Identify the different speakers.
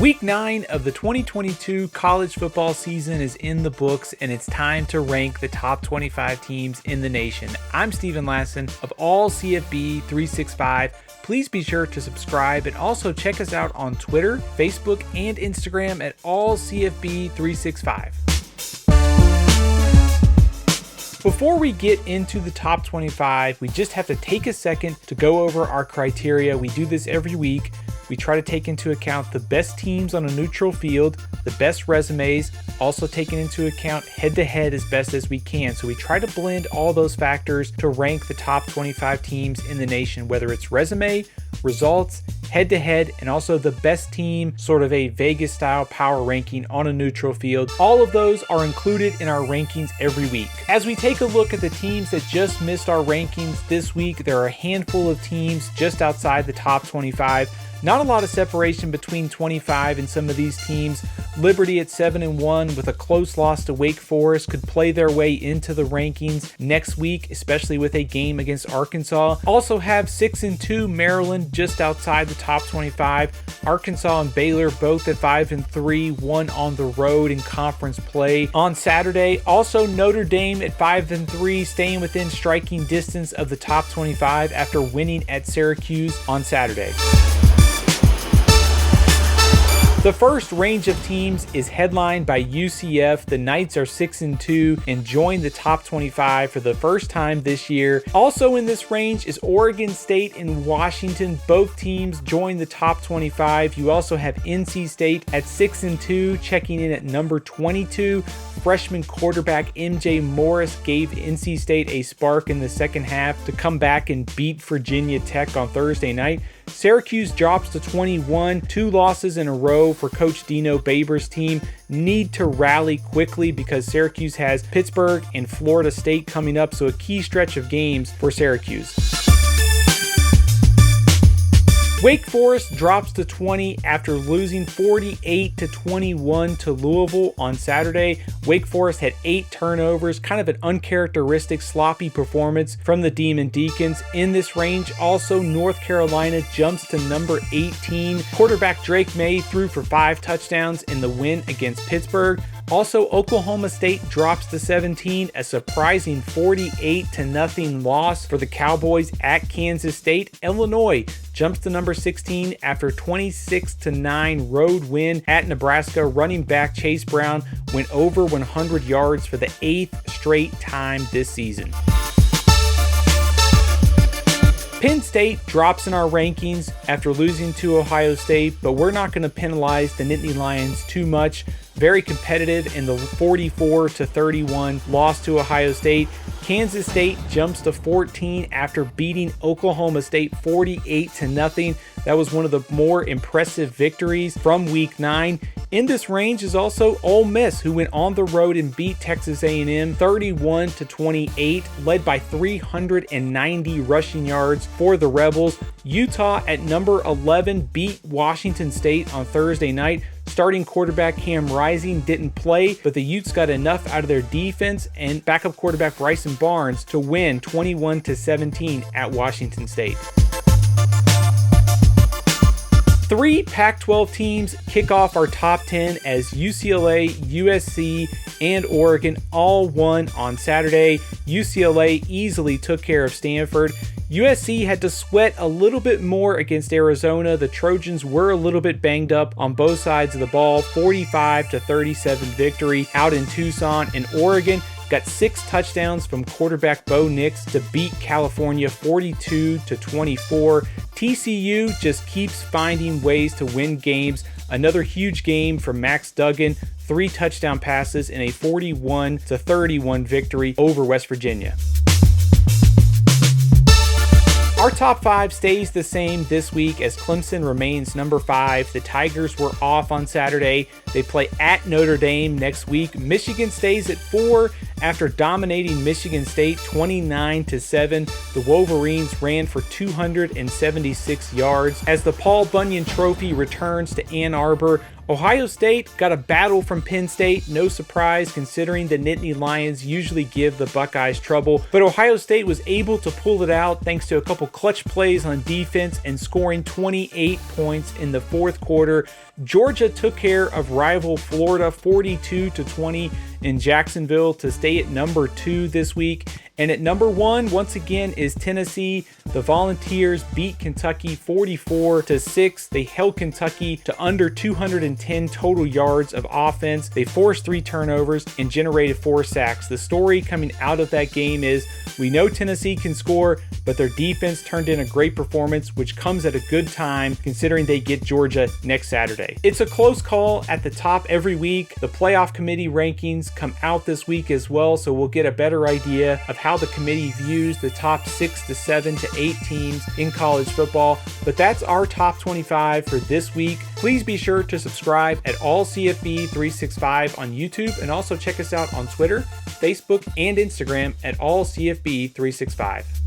Speaker 1: Week 9 of the 2022 college football season is in the books, and it's time to rank the top 25 teams in the nation. I'm Steven Lasson of All CFB 365. Please be sure to subscribe and also check us out on Twitter, Facebook, and Instagram at All CFB 365. Before we get into the top 25, we just have to take a second to go over our criteria. We do this every week. We try to take into account the best teams on a neutral field, the best resumes, also taking into account head-to-head as best as we can. So we try to blend all those factors to rank the top 25 teams in the nation, whether it's resume, results, head-to-head, and also the best team, sort of a Vegas-style power ranking on a neutral field. All of those are included in our rankings every week. As we take a look at the teams that just missed our rankings this week, there are a handful of teams just outside the top 25. Not a lot of separation between 25 and some of these teams. Liberty at 7-1 with a close loss to Wake Forest could play their way into the rankings next week, especially with a game against Arkansas. Also have 6-2 Maryland just outside the top 25. Arkansas and Baylor both at 5-3, one on the road in conference play on Saturday. Also Notre Dame at 5-3, staying within striking distance of the top 25 after winning at Syracuse on Saturday. The first range of teams is headlined by UCF. The Knights are 6-2 and joined the top 25 for the first time this year. Also in this range is Oregon State and Washington. Both teams joined the top 25. You also have NC State at 6-2, checking in at number 22. Freshman quarterback MJ Morris gave NC State a spark in the second half to come back and beat Virginia Tech on Thursday night. Syracuse drops to 21, 2 losses in a row for Coach Dino Babers' team. Need to rally quickly because Syracuse has Pittsburgh and Florida State coming up, so a key stretch of games for Syracuse. Wake Forest drops to 20 after losing 48-21 to Louisville on Saturday. Wake Forest had 8 turnovers, kind of an uncharacteristic sloppy performance from the Demon Deacons. In this range, also North Carolina jumps to number 18. Quarterback Drake May threw for 5 touchdowns in the win against Pittsburgh. Also, Oklahoma State drops to 17, a surprising 48-0 loss for the Cowboys at Kansas State. Illinois jumps to number 16 after 26-9 road win at Nebraska. Running back Chase Brown went over 100 yards for the 8th straight time this season. Penn State drops in our rankings after losing to Ohio State, but we're not going to penalize the Nittany Lions too much. Very competitive in the 44-31 loss to Ohio State. Kansas State jumps to 14 after beating Oklahoma State 48-0. That was one of the more impressive victories from Week 9. In this range is also Ole Miss, who went on the road and beat Texas A&M 31-28, led by 390 rushing yards for the Rebels. Utah at number 11 beat Washington State on Thursday night. Starting quarterback Cam Rising didn't play, but the Utes got enough out of their defense and backup quarterback Bryson Barnes to win 21-17 at Washington State. 3 Pac-12 teams kick off our top 10 as UCLA, USC, and Oregon all won on Saturday. UCLA easily took care of Stanford. USC had to sweat a little bit more against Arizona. The Trojans were a little bit banged up on both sides of the ball. 45-37 victory out in Tucson. And Oregon got 6 touchdowns from quarterback Bo Nix to beat California 42-24. TCU just keeps finding ways to win games. Another huge game from Max Duggan, 3 touchdown passes in a 41-31 victory over West Virginia. Our top 5 stays the same this week as Clemson remains number 5. The Tigers were off on Saturday. They play at Notre Dame next week. Michigan stays at 4 after dominating Michigan State 29-7. The Wolverines ran for 276 yards. As the Paul Bunyan Trophy returns to Ann Arbor, Ohio State got a battle from Penn State, no surprise considering the Nittany Lions usually give the Buckeyes trouble, but Ohio State was able to pull it out thanks to a couple clutch plays on defense and scoring 28 points in the fourth quarter. Georgia took care of rival Florida 42-20 in Jacksonville to stay at number 2 this week. And at number 1, once again, is Tennessee. The Volunteers beat Kentucky 44-6. They held Kentucky to under 210 total yards of offense. They forced 3 turnovers and generated 4 sacks. The story coming out of that game is we know Tennessee can score, but their defense turned in a great performance, which comes at a good time considering they get Georgia next Saturday. It's a close call at the top every week. The playoff committee rankings come out this week as well, so we'll get a better idea of how the committee views the top 6 to 7 to 8 teams in college football. But that's our top 25 for this week. Please be sure to subscribe at AllCFB365 on YouTube, and also check us out on Twitter, Facebook, and Instagram at AllCFB365.